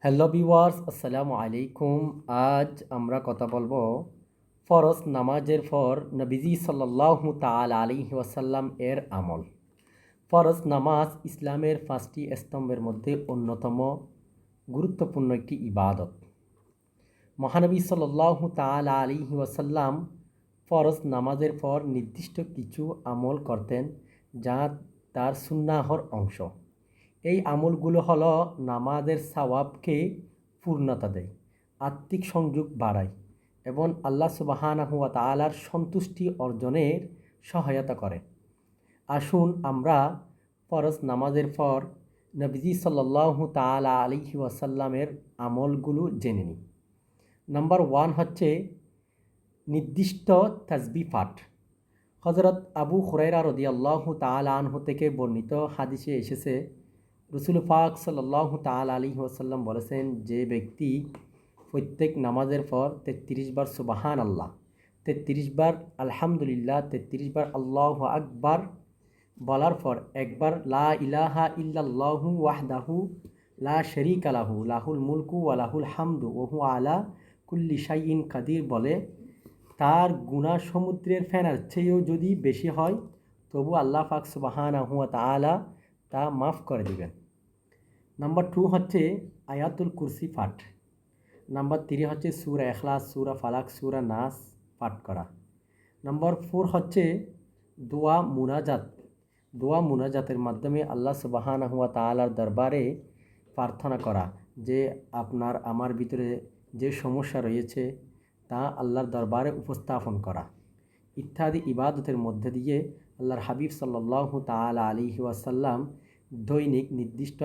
Hello viewers, আসসালামু আলাইকুম। আজ আমরা কথা বলবো ফরজ নামাজের পর নবীজি সাল্লাল্লাহু তাআলা আলাইহি ওয়াসাল্লাম এর আমল। ফরজ নামাজ ইসলামের 5টি স্তম্ভের মধ্যে অন্যতম গুরুত্বপূর্ণ একটি ইবাদত। মহানবী সাল্লাল্লাহু তাআলা আলাইহি ওয়াসাল্লাম ফরজ নামাজের পর নির্দিষ্ট কিছু আমল করতেন, যা তার সুন্নাহর অংশ। এই আমলগুলো হলো নামাজের সওয়াবকে পূর্ণতা দেয়, আত্মিক সংযোগ বাড়ায় এবং আল্লাহ সুবহানাহু ওয়া তাআলার সন্তুষ্টি অর্জনের সহায়তা করে। আসুন আমরা ফরজ নামাজের পর নবীজি সাল্লাল্লাহু তাআলা আলাইহি ওয়াসাল্লামের আমলগুলো জেনে নিই। নাম্বার 1 হচ্ছে নির্দিষ্ট তাসবিহ পাঠ। হযরত আবু হুরায়রা রাদিয়াল্লাহু তাআলা আনহু থেকে বর্ণিত হাদিসে এসেছে, রাসূল পাক সাল্লাল্লাহু তাআলা আলাইহি ওয়াসাল্লাম বলেছেন, যে ব্যক্তি প্রত্যেক নামাজের পর ৩৩ বার সুবহানাল্লাহ, ৩৩ বার আলহামদুলিল্লাহ, ৩৩ বার আল্লাহু আকবার বলার পর একবার লা ইলাহা ইল্লাল্লাহু ওয়াহদাহু লা শারীকা লাহু লাহুল মুলকু ওয়া লাহুল হামদু ওয়া হুয়া আলা কুল্লি শাইইন কাদির বলে, তার গুনাহ সমুদ্রের ফেনার চেয়েও যদি বেশি হয়, তবু আল্লাহ পাক সুবহানাহু ওয়া তাআলা তা মাফ করে দিবেন। নাম্বার 2 হচ্ছে আয়াতুল কুরসি পাঠ। নাম্বার 3 হচ্ছে সূরা ইখলাস, সূরা ফালাক, সূরা নাস পাঠ করা। নাম্বার 4 হচ্ছে দোয়া মুনাজাত। দোয়া মুনাজাতের মাধ্যমে আল্লাহ সুবহানাহু ওয়া তাআলার দরবারে প্রার্থনা করা, যে আপনার আমার ভিতরে যে সমস্যা রয়েছে তা আল্লাহর দরবারে উপস্থাপন করা ইত্যাদি ইবাদতের মধ্যে দিয়ে আল্লাহর হাবিব সাল্লাল্লাহু তাআলা আলাইহি ওয়াসাল্লাম দৈনিক নির্দিষ্ট